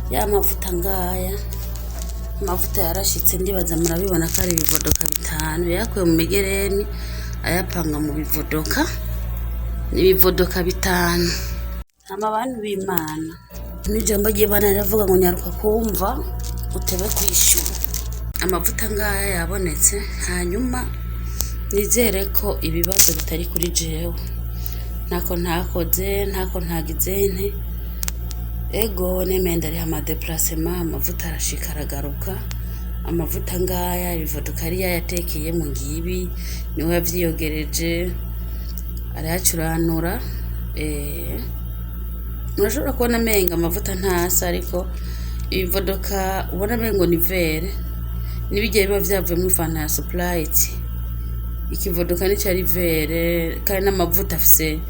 ya mavuta ngaya, amavuta yarashitse ndibaza murabibona ko ari ibivodoka bitanu yakuye mu migereni ayapanga mu bivodoka, ibivodoka bitanu. Abantu b'Imana n'ijambo ry'Imana riravuga ngo nyaruka kumva utebe kwishura. Amavuta ngaya yabonetse, hanyuma nizere ko ibibazo bitari kuri jewe, ntako ntakoze, ntako ntagize nte, ego nemenda ari amadeplacement, amavuta arashika aragaruka. Amavuta ngaya ibivodoka ari yayatekeye mu ngibi niwe yavyiyogereje arayacuranura. Murashobora kubona menga amavuta ntasa, ariko ibivodoka ubona mengo ni vere nibijye biba vyavuye mu fanta ya Sprite. Ikivodoka ni cari vere kandi n'amavuta afise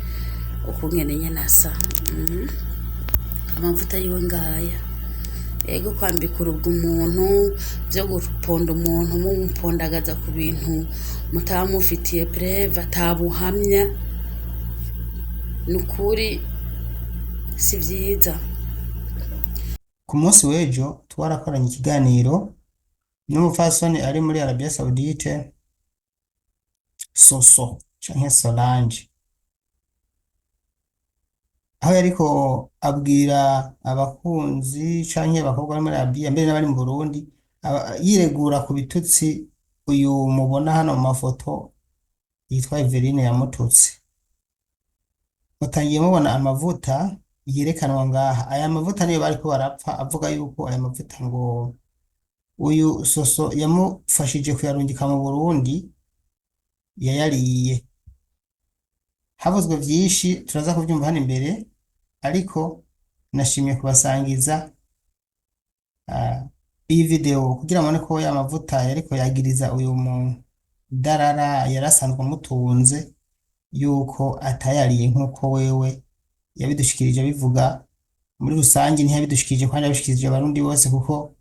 ukungene nyene asa. Amavuta yiwe ngaya, ego kwambika urubwa umuntu, vyo guponda umuntu mumupondagaza ku bintu mutamufitiye preve atabuhamya, nukuri si vyiza. Ku munsi w'ejo twarakoranye ikiganiro n'umupfasoni ari muri Arabia Saudite, Soso canke Solange, aho yariko abwira abakunzi canke abakobwa bari muri Arabia mbere n'abari mu Burundi yiregura ku bitutsi uyu mubona hano mu mafoto yitwa Everine yamututse. Mutangiye mubona amavuta yerekanwa ngaha, aya mavuta niyo bariko barapfa avuga yuko aya mavuta ngo uyu Soso yamufashije kuyarungika mu Burundi yayariye. Havuzwe vyinshi turaza kuvyumva hano imbere, ariko nashimye kubasangiza iyi video kugira mubone ko ya mavuta yariko yagiriza uyu mudarara yarasanzwe mutunze yuko atayariye nk'uko wewe yabidushikirije bivuga. Muri rusange ntiyabidushikirije kandi yabishikirije abarundi bose, kuko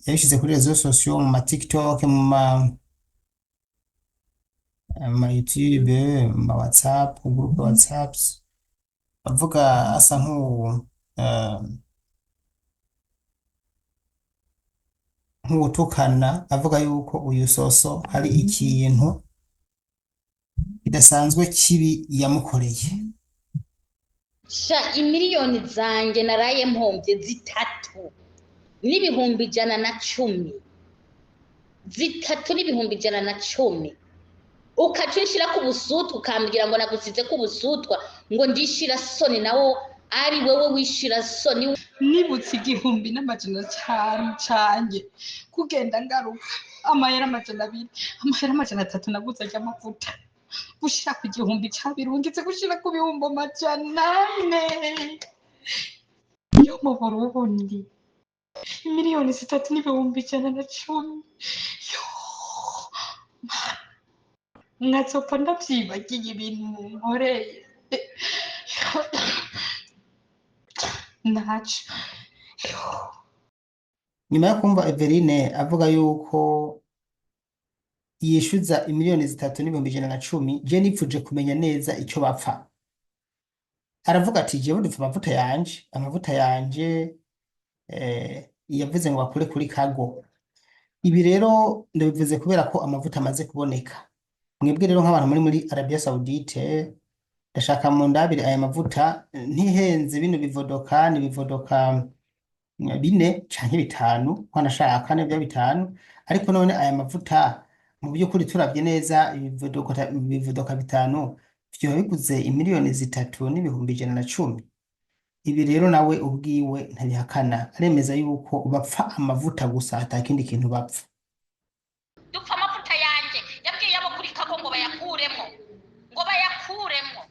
yabishize kuri rezo sosiyo, mu ma TikTok, mu ma YouTube, mu ma WhatsApp, groupe WhatsApp, avuga asa nk'utukana, avuga yuko uyu Soso hari ikintu bidasanzwe kibi yamukoreye. Sha imiliyoni zanjye naraye mpombye zitatu n'ibihumbi 110, zitatu n'ibihumbi 110, ukaca unshira ku busutwa ukambwira ngo nagusize ku busutwa ngo ndishira soni, nawo ari wewe wishira soni. Nibutse 1,000 canje kugenda ngaruka amahera 200, amahera 300 naguze ry'amavuta gushira ku 1,000 cabirungitse gushira ku 400 yo mu Burundi, imiliyoni 3 n'ibihumbi 110. Yo nkazopfa ndavyibagiye ibintu nkoreye naco. Nyuma yo kumva Everine avuga yuko yishyuza imiliyoni 3 n'ibihumbi 110, je nipfuje kumenya neza icyo bapfa. Aravuga ati jewe dupfa amavuta yanje yavuze ngo bakure kuri Kago. Ibi rero ndabivuze kubera ko amavuta amaze kuboneka. Mwebwe rero nk'abantu muri Arabia Saudite, ndashaka mu ndabire aya mavuta ntihenze, bino bivodoka ni bivodoka 4 canke 5, nkanashaka n'ibyo 5, ariko none aya mavuta mu by'ukuri turavye neza ibivodoka 5 vyoba biguze imiliyoni 3 n'ibihumbi 110. Ibi rero nawe ubwiwe ntabihakana, aremeza yuko bapfa amavuta gusa atakindi kintu bapfa. Dupfa amavuta yanjye yabwiye abo kuri Kago ngo bayakuremo,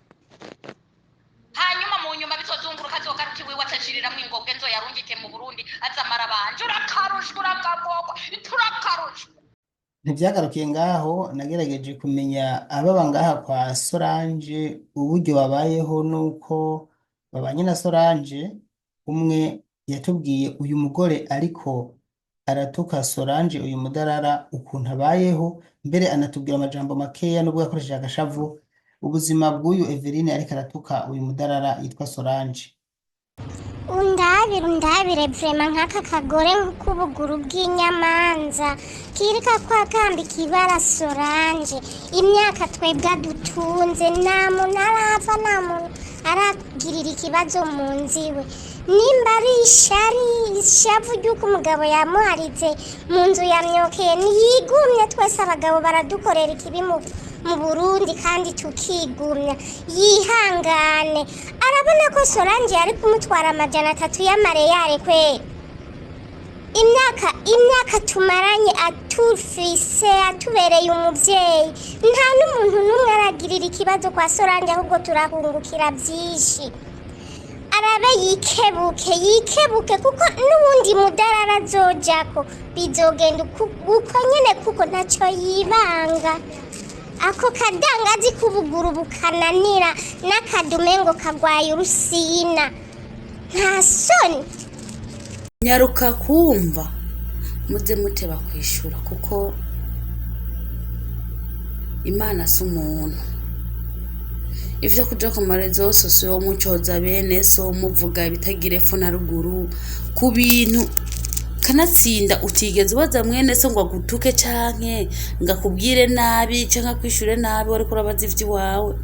hanyuma mu nyuma bizozunguruka azogaruka iwiwe atashiriramwo ingobwe nzoyarungike mu Burundi azamara banje. Urakarushwa, urakagogwa, turakarushwa. Ntivyagarukiye ngaho, nagerageje kumenya ababa ngaha kwa Solange uburyo babayeho nuko babanye na Solange. Umwe yatubwiye uyu mugore ariko aratuka Solange, uyu mudarara ukuntu abayeho, mbere anatubwira amajambo makeya nubwo yakoresheje agashavu ubuzima bw'uyu Everine ariko aratuka uyu mudarara yitwa Solange. undabire vrema nk'aka kagore k'ubuguru bw'inyamanza kirika kwa kambika ibara Solange imyaka twebwe dutunze nta muntu arapfa nta muntu aragirira ikibazo mu nziwe nimba ari ishavu ry'uko umugabo yamuharitse mu nzu yamyokeye ntiyigumye twese abagabo baradukorera ikibi mu Burundi kandi tukigumya yihangane arabona ko Solange yari kumutwara 300 y'amareyare kwe imyaka tumaranye atufise atubereye umuvyeyi nta n'umuntu n'umwe aragirira ikibazo kwa Solange ahubwo turahungukira byinshi arabe yikebuke kuko n'ubundi mudarara azojako bizogenda uko nyene kuko ntacyo yibanga ako kadangazi k'ubuguru bukananira n'akadume ngo kagwaye urusina nta soni nyaruka kumva muze muteba kwishura kuko Imana si umuntu ivyo kuja ku marezo sosiyo mucoza bene so muvuga bitagire fo na ruguru ku bintu kanatsinda utigeze ubaza mwene so ngo agutuke canke ngakubwire nabi canke kwishure nabi wari kurabaza ivyi wawe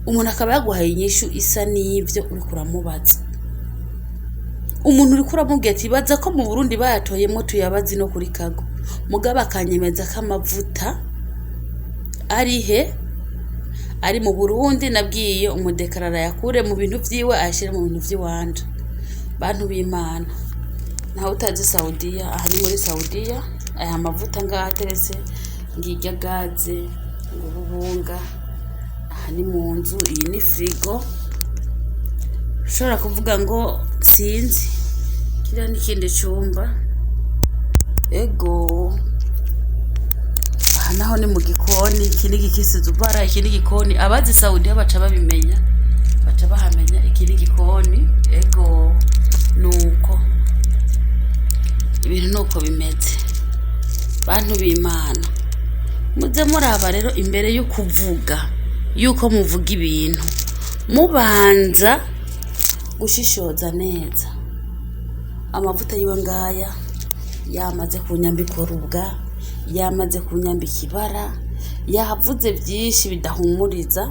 umuntu akaba yaguhaye inyishu isa n'ivyo uri kuramubaza umuntu uri kuramubwira ati baza ko mu Burundi bayatoyemo tuyabazi no kuri kago mugaba akanyemeza k'amavuta ari mu Burundi nabwiye umudekarara yakure mu bintu vyiwe ashire mu bintu vyiwanje bantu b'Imana naho utazi Saudiya aha ni muri Saudiya aya mavuta ngateretse ngirya gaze ngubunga aha ni mu nzu iyi ni frigo ushobora kuvuga ngo sinzi kira n'ikindi cyumba ego aha naho ni mu gikoni ikindi gikisize ubara ikindi gikoni abazi Saudiya baca babimenya baca bahamenya ikindi gikoni ego nuko ibintu nuko bimeze bantu b'Imana muze muraba rero imbere yo kuvuga yuko muvuga ibintu mubanza gushishoza neza amavuta yiwe ngaya yamaze kunyambika urubwa yamaze kunyambika ibara yavuze byinshi bidahumuriza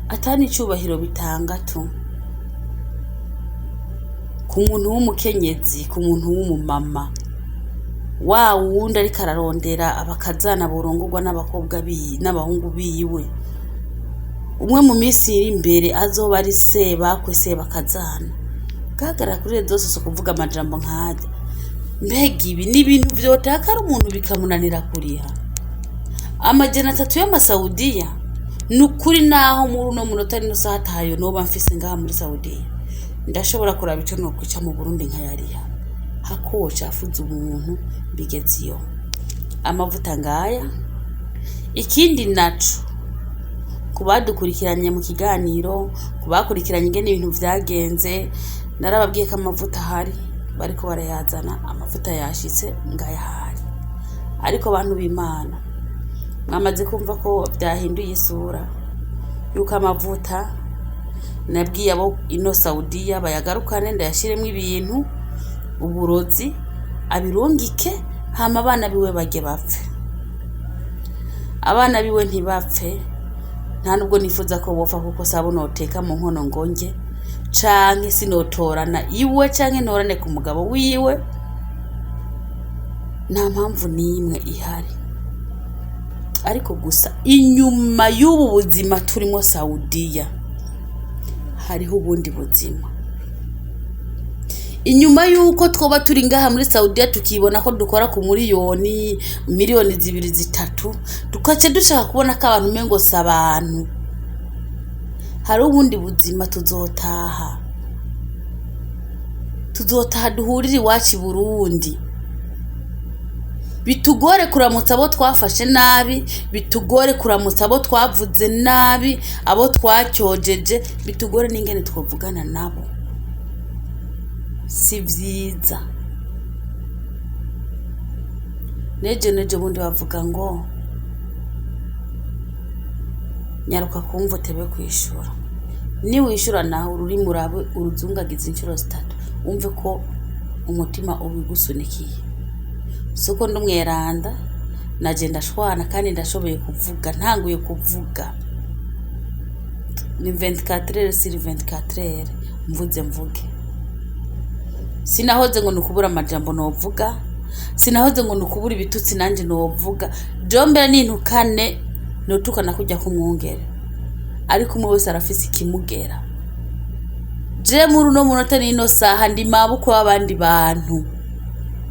atani cyubahiro bitangatu ku muntu w'umukenyezi ku muntu w'umumama wa wundi ariko ararondera abakazana burongorwa n'abakobwa n'abahungu biwe umwe mu minsi iri imbere azoba ari sebakwe sebakazana gagara kuri rezo so kuvuga amajambo nkajya mbega ibi ni ibintu vyotaka ari umuntu bikamunanira kuriha 300 y'amasaudiya nukuri naho muri uno munota rino satayo noba mfise ngaha muri Saudiya ndashobora kuraba ico no kwica mu Burundi nkayariha hakoca afuze umuntu bigeziyo amavuta ngaya ikindi naco kubadukurikiranye mu kiganiro kubakurikiranye ingene ibintu vyagenze narababwiye ko amavuta hari bariko barayazana amavuta yashitse ngayahari ariko abantu b'Imana mwamaze kumva ko byahinduye isura yuko amavuta nabwiye abo ino Saudiya bayagarukane ndayashiremo ibintu uburozi abirungike hama abana biwe bage bapfe abana biwe ntibapfe nta nubwo nifuza ko bofa kuko sabo noteka mu nkono ngonge canke sinotorana iwe canke norane ku mugabo wiwe nta mpamvu n'imwe ihari ariko gusa inyuma y'ubu buzima turimo Saudiya hariho ubundi buzima inyuma yuko twoba turi ngaha muri Saudiya tukibona ko dukora ku miliyoni 2-3 tukace dushaka kubona ko abantu mengo sabantu hari ubundi buzima tuzotaha duhurira iwacu Burundi bitugore kuramutsa abo twafashe nabi bitugore kuramutsa abo twavuze nabi abo twacyojeje bitugore n'ingene twavugana nabo si vyiza neje bundi bavuga ngo nyaruka kumva tebe kwishura niwishura naho ururimi urabe uruzungagiza inshuro zitatu wumve ko umutima ubigusunikiye. Suko ndumweranda naje ndashwana kandi ndashoboye kuvuga, ntanguye kuvuga ni 24 heures sur 24 heures mvuge. Sinahoze ngo nukubura amajambo novuga, sinahoze ngo nukubura ibitutsi nanje novuga, jombe nintukane notukana kujya kumwongera, ariko umwe wese arafise ikimugera. Je muri no munota nino saha ndi mabuko w'abandi bantu,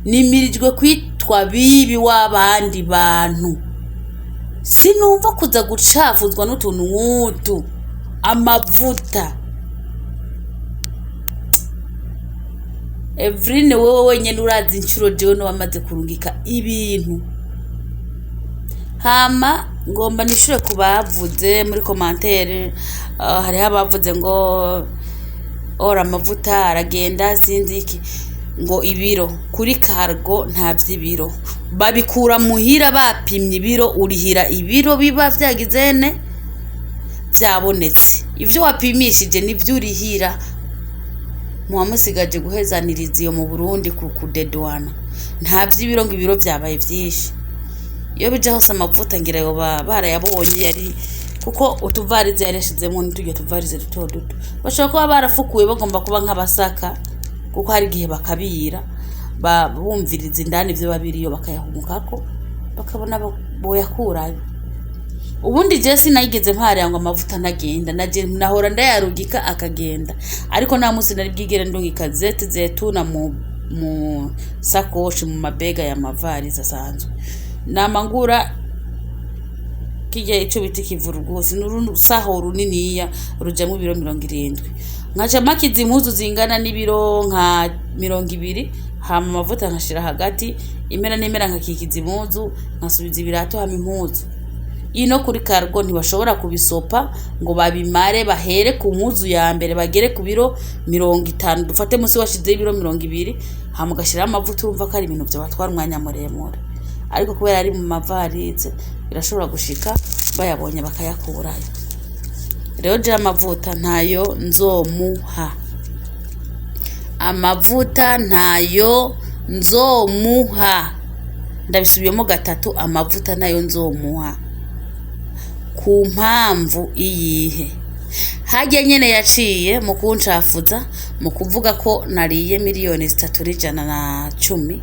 nimirijwe kwitwa bibi w'abandi bantu, sinumva kuza gucafuzwa n'utuntu nk'utu. Amavuta Evrine wewe wenyene urazi inshuro jewe no bamaze kurungika ibintu. Hama ngomba nishure kubavuze muri commentaire, hariho abavuze ngo ora amavuta aragenda sinzi iki, ngo ibiro kuri cargo nta vy'ibiro babikura muhira, bapimye ibiro urihira ibiro biba vyagizene vyabonetse. Ivyo wapimishije nivyo urihira. Muhamusigaje guhezaniriza iyo mu Burundi kudedwana, nta vy'ibiro ngo ibiro vyabaye vyinshi. Iyo bija hose amavuta ngira yo barayabonye yari, kuko utuvarize yareshizemo n'utujye tuvarize duto duto, bashobora kuba barafukuye bagomba kuba nk'abasaka, kuko hari gihe bakabira bumviriza indani ivyo babiriyo bakayahumukako bakabona boyakurayo. Ubundi je sinayigeze mpare ngo amavuta ntagenda, naje nahora ndayarugika akagenda, ariko nta munsi nari bwigere ndungika zetuna mu sakoshi mu mabega ya mavarize asanzwe. Namangura kijya ico biti kivuru rwose n'urusaho runiniya rujamwe ibiro 70, nkaca makiza impuzu zingana n'ibiro nka 20, hama amavuta nkashira hagati, imera nemera nkakikiza impuzu, nkasubiza ibirato hama impuzu. Ino kuri cargo ntibashobora kubisopa ngo babimare bahere ku mpuzu ya mbere bagere ku biro 50, dufate musi washize ibiro 20, hama gashira amavuta urumva ko ari ibintu byo batwara umwanya muremure, ariko kubera ari mu mavarize birashobora gushika bayabonye bakayakurayo. Rero je amavuta ntayo nzomuha, amavuta ntayo nzomuha, ndabisubiyemo gatatu, amavuta nayo nzomuha. Ku mpamvu iyihe? Hajya nyene yaciye mu kuncafuza mu kuvuga ko nariye 310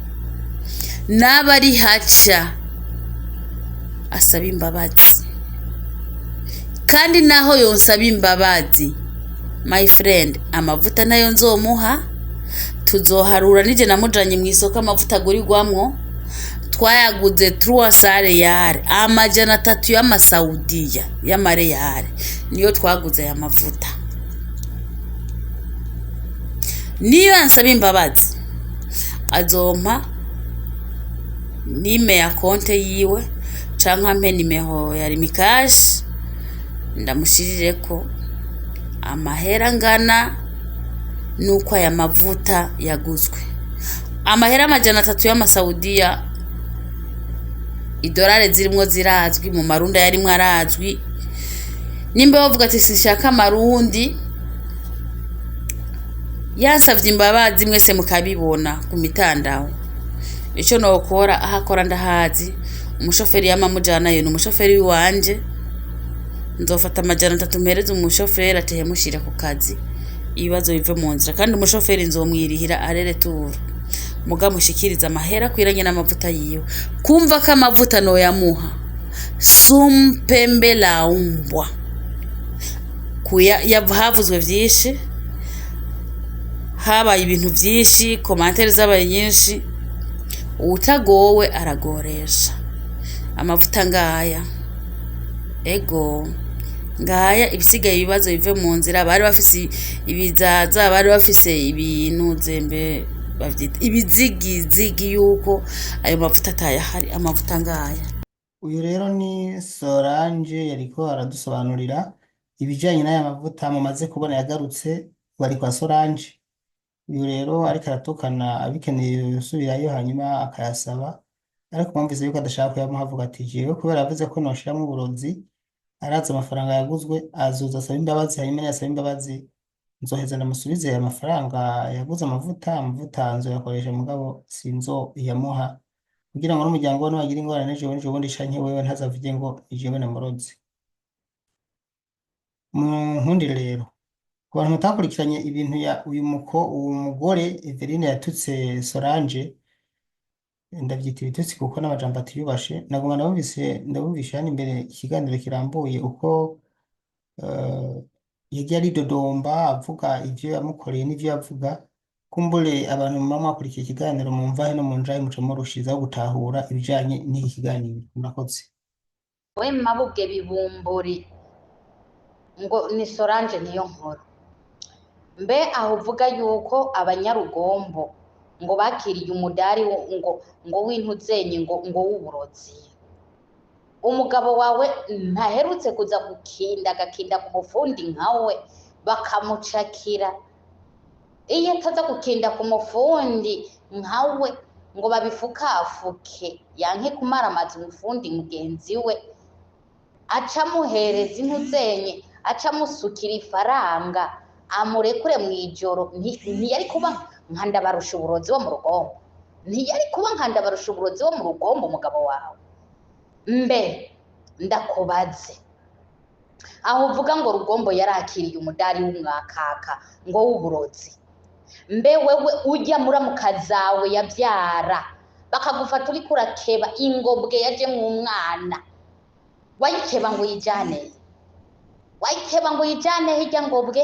n'abari haca asaba imbabazi, kandi naho yonsaba imbabazi my friend, amavuta nayo nzomuha. Tuzoharura nije namujanye mu isoko amavuta gurirwamwo, twayaguze 300 riyale, amajana 3 y'amasaudiya y'amareyale niyo twaguze ya mavuta. Niyo ansaba imbabazi azompa nime ya konte yiwe canka mpe nimeho ya rimikash, ndamushirireko amahera ngana nuko aya mavuta yaguzwe. Amahera amajana 3 y'amasaudiya, idolari zirimwo zirazwi, mu marunda yarimwe arazwi. Nimbe bavuga ati sinshaka marundi, yansavye imbabazi mwese mukabibona ku mitandao. Ico nokora ahakora ndahazi, umushoferi yamamujana yo n'umushoferi wanje, nzofata amajana 3 mpereza umushoferi atehe mushira ku kazi, ibibazo bive mu nzira, kandi umushoferi nzomwirihira arere turu muga mushikiriza amahera kwiranye n'amavuta yiwe. Kumva ko amavuta no yamuha sumpembe la umbwa kuya yavuzwe vyinshi, habaye ibintu vyinshi, commentaire zabaye nyinshi, utagowe aragoresha. Amavuta ngaya ego ngaya, ibisigaye ibibazo bive mu nzira. Bari bafise ibizaza, bari bafise ibintu zembe bavyita ibizigizigi yuko ayo mavuta atayahari. Amavuta ngaya. Uyu rero ni Solange yariko aradusobanurira ibijanye n'aya mavuta mumaze kubona yagarutse bari kwa Solange. Uyu rero ariko aratukana abikeneye gusubirayo hanyuma akayasaba, ariko mwumvise yuko adashaka kuyamuha, avuga ati jewe kubera yavuze ko noshiramwo uburozi arazi amafaranga yaguzwe azoza asaba imbabazi, hanyuma yasaba imbabazi nzoheza ndamusubize aya mafaranga yaguze amavuta nzoyakoresha mugabo sinzoyamuha kugira ngo n'umuryango we nuwagira ingorane ejo bundi canke wewe ntazavuge ngo ni jewe namuroze. Nkundire rero ku bantu mutakurikiranye ibintu uyu mugore Eveline yatutse Solange, ndavyita ibitutsi kuko n'amajambo atiyubashe, naguma ndabumvisha hano imbere ikiganiro kirambuye uko yagiye aridodomba avuga ivyo yamukoreye n'ivyo yavuga. Kumbure abantu muba mwakurikiye ikiganiro mumva hino munjaye muca murushizaho gutahura ibijanye n'iki kiganiro. Murakoze. we mabubwe bibumburi ngo ni Solange niyo nkuru mbe aho uvuga yuko abanyarugombo ngo bakiriye umudari ngo w'intuzenye ngo w'uburozi. Umugabo wawe ntaherutse kuza agakinda ku mufundi nkawe bakamucakira. Iyo ataza gukinda ku mufundi nkawe ngo babifukafuke yanke kumara amazi umufundi mugenzi we aca amuhereza intuzenye aca amusukira ifaranga amurekure mu ijoro, ntiyari kuba nka Ndabarusha uburozi wo mu rugombo? Ntiyari kuba nka Ndabarusha uburozi wo mu rugombo umugabo wawe? Mbe ndakubaze aho uvuga ngo rugombo yarakiriye umudari w'umwakaka ngo w'uburozi, mbe wewe ujya muramukazawe yabyara bakagufata uriko urakeba ingobwe yaje mu mwana, wayikeba ngo yijane ijya ngobwe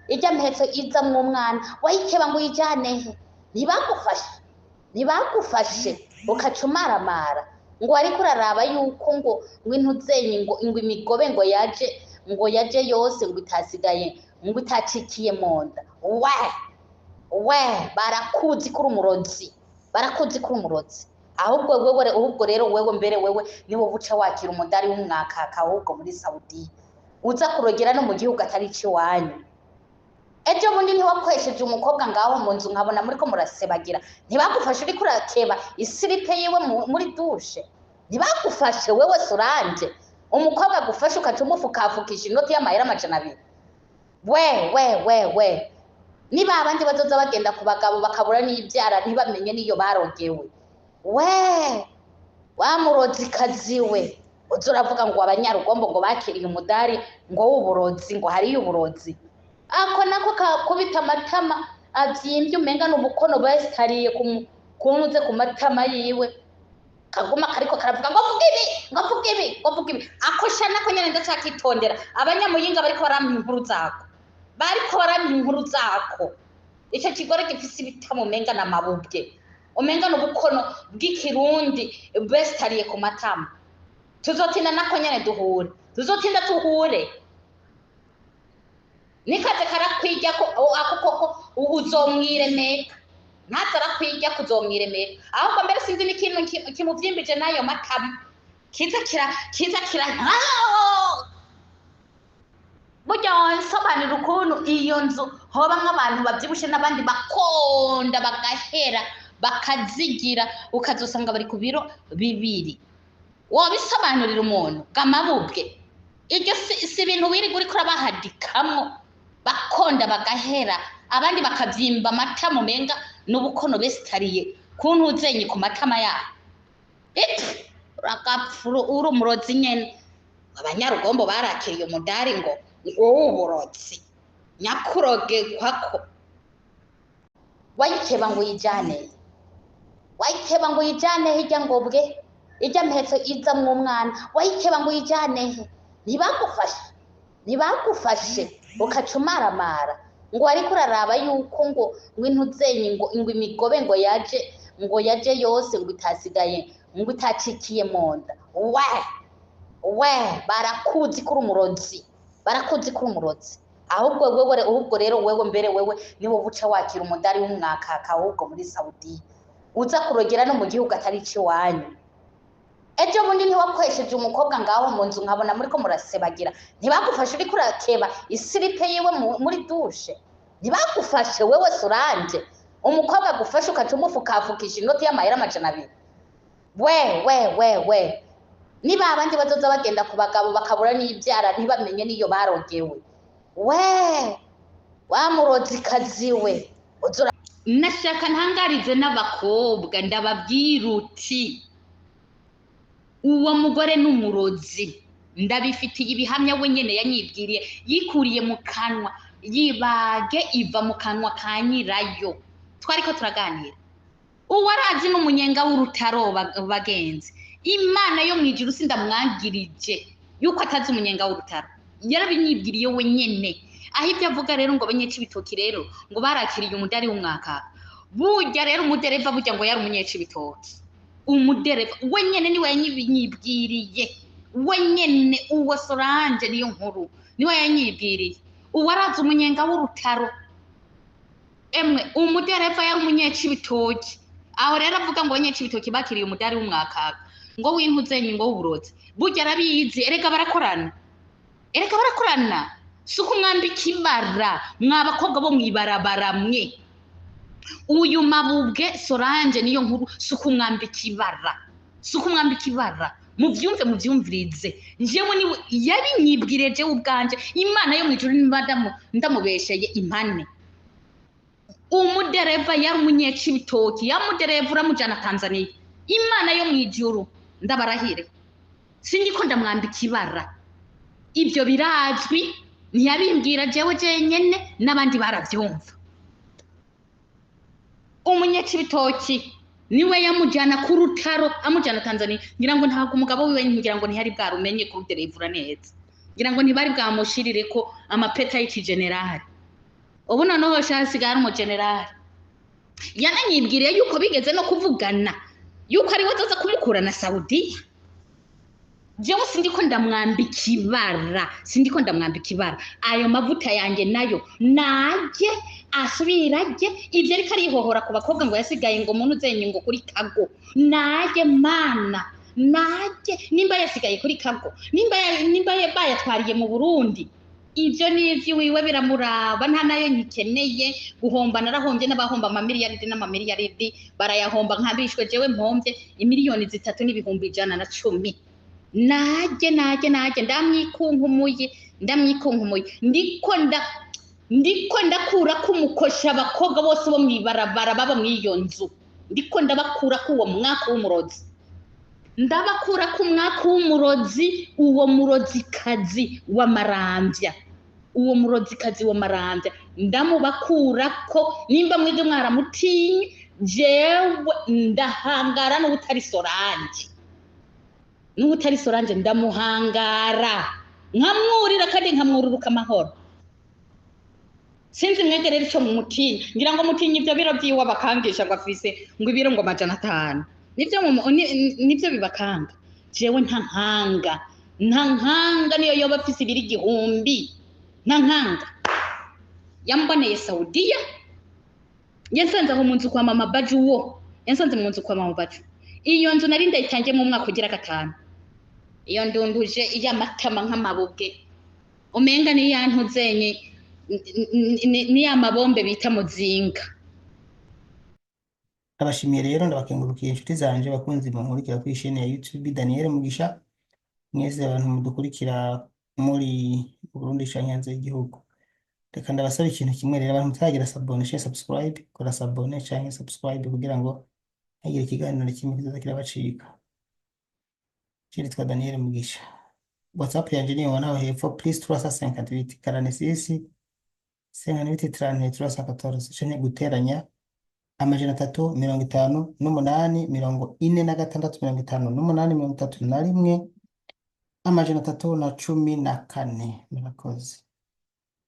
ijya mpetse iza mu mwana, wayikeba ngo yijane ntibagufashe ukaca umaramara ngo ariko uraraba yuko ngo intuzenye ngo imigobe ngo yaje yose ngo itasigaye ngo itacikiye mu nda. we barakuzi kuri umurozi, ahubwo rero wewe mbere wewe niwo buca wakira umudari w'umwakaka ahubwo muri Saudi uza kurogera no mu gihugu atari ciwanyu. Ejo bundi ntiwakwesheje umukobwa ngaho mu nzu nkabona muriko murasebagira, ntibagufashe uriko urakeba isiripe yiwe muri dushe? Ntibagufashe wewe Solange? Umukobwa agufashe ukaca umufukafukisha inoti y'amahera 200? we niba abandi bazoza bagenda ku bagabo bakabura n'ibyara ntibamenye niyo barogewe, wa murozikazi we uza uravuga ngo abanyarugombo ngo bakiriye umudari ngo w'uburozi, ngo hariyo uburozi. Ako nako kakubita amatama avyimbye umenga n'umukono basitariye kuntuze ku matama yiwe, kaguma kariko karavuga ngo vuga ibi. Ako shana ko nyene ndacakitondera abanyamuyinga bariko barampa inkuru zako. Ico kigore gifise ibitamo umenga na mabubwe, umenga n'ubukono bw'ikirundi basitariye ku matama. Tuzotinda nako nyene tuhure nikaze karakwirya ko ako koko uzomwiremeka, ntaza arakwirya kuzomwiremeka, ahubwo mbere sinzi n'ikintu kimuvyimbije nayo matama kiza kira burya wansobanura ukuntu iyo nzu hoba nk'abantu bavyibushe n'abandi bakonda bagahera bakazigira ukazosanga bari ku biro 2. Wobisobanurira umuntu bw'amabubwe? Iryo si ibintu wirigura uriko urabahadikamwo bakonda bagahera abandi bakavyimba amatama umenga n'ubukono besitariye kuntuzenye ku matama yabo. Uragapfuru uri umurozi nyene. Abanyarugombo barakiriye umudari ngo w'uburozi nyakuroge kwako. Wayikeba ngo yijane ijya ngobwe ijya mpetse iza mu mwana, wayikeba ngo yijane ntibagufashe ukaca umaramara ngo ariko uraraba yuko ngo intuzenye ngo imigobe ngo yaje yose ngo itasigaye ngo itacikiye mu nda. we barakuzi kuri umurozi, ahubwo rero wewe mbere wewe niwo buca wakira umudari w'umwakaka ahubwo muri Saudi uza kurogera no mu gihugu atari ciwanyu. Ejo bundi ntiwakwesheje umukobwa ngaho mu nzu nkabona muriko murasebagira, ntibagufashe uriko urakeba isiripe yiwe muri dushe? Ntibagufashe wewe Solange? Umukobwa agufashe ukaca umufukafukisha inoti y'amahera 200? we niba abandi bazoza bagenda ku bagabo bakabura n'ibyara ntibamenye n'iyo barogewe we wa murozikazi we nashaka ntangarize n'abakobwa ndababwira uti uwo mugore n'umurozi ndabifitiye ibihamya we nyene yanyibwiriye yikuriye mu kanwa yibage iva mu kanwa ka nyirayo twariko turaganira uwarazi n'umunyenga w'urutaro bagenzi imana yo mwijuru sindamwagirije yuko atazi umunyenga w'urutaro yarabinyibwiriye we nyene aho ibyo avuga rero ngo abanyecibitoki rero ngo barakiriye umudari w'umwaka burya rero umudereva burya ngo yari umunyecibitoki umudereva we nyene niwe yanyibwiriye we nyene uwo Solange niyo nkuru niwe yanyibwiriye uwarazi umunyenga w'urutaro emwe umudereva yari umunyecibitoki aho rero avuga ngo abanyecibitoki bakiriye umudari w'umwaka ngo w'intuzenyi ngo w'uburozi burya arabizi erega barakorana suko mwambika ibara mwabakobwa bo mwibarabara mwe uyu mabubwe Solange niyo nkuru suko mwambika ibara muvyumvirize njewe ni yabinyibwireje ubwanje imana yo mwijuru ndamubesheye impane umudereva yari umunyecibitoki yamudereva uramujana Tanzania imana yo mwijuru ndabarahire sindiko ndamwambika ibara ibyo birazwi ntiyabimbwira jewe jenyene n'abandi baravyumva umunyecibitoki niwe yamujana ku rutaro amujana Tanzania ngira ngo ntabwo umugabo wiwe ngira ngo ntihari bwarumenye kuruderevura neza ngira ngo ntibari bwamushirire ko amapeta y'iki-generali ubu noneho shasigara mu generali yananyibwiriye yuko bigeze no kuvugana yuko ari we azoza kumukura na Saudiya jewe sindiko ndamwambika ibara ayo mavuta yanjye nayo naje asubirage ibyo ariko arihohora ku bakobwa ngo yasigaye ngo umuntu uzenye ngo kuri kago naje mana naje nimba yasigaye kuri kago nimba bayatwariye mu Burundi ibyo n'ivyo wiwe biramuraba nta nayo nyikeneye guhomba narahombye n'abahomba n'amamiliyaridi barayahomba nkabishwe jewe mpomvye imiliyoni 3,110 naje ndamwikunkumuye ndiko ndakura kumukosha abakobwa bose bo mwibarabara baba mwiyo nzu ndiko ndabakura ku uwo mwaka w'umurozi ndabakura ku mwaka w'umurozi uwo murozikazi w'amarambya ndamubakura ko nimba mwige mwaramutinye jewe ndahangara n'ubutari Solange ndamuhangara nkamwurira kandi nkamwururuka amahoro sinzi mwegerera ico mu mutinya ngira ngo mutinya ibyo biro byiwe bakangisha ngo afise ngo ibiro ngo 500 nibyo bibakanga jewe nta nkanga niyo yoba afise ibiri igihumbi nta nkanga yamboneye Saudiya yansanze aho mu nzu kwa mama Baju iyo nzu nari ndayitangiye mu mwaka ugira 5 iyo ndunduje iy'amatama nk'amabubwe umenga ni yantuzenye ni amabombe bita muzinga Ndabashimiye rero ndabakengurukiye inshuti zanje bakunzi munkurikira kuri chaîne ya YouTube Daniel Mugisha mwese abantu mudukurikira muri Burundi canke hanze y'igihugu reka ndabasaba ikintu kimwe rero abantu mutagira subscribe kora subscribe kugira ngo ntagire ikiganiro na kimwe kizoza kirabacika Twa Daniel Mugisha WhatsApp yanje niyo naho hepfo +358 46 58 canke guteranya 358 46 314 murakoze.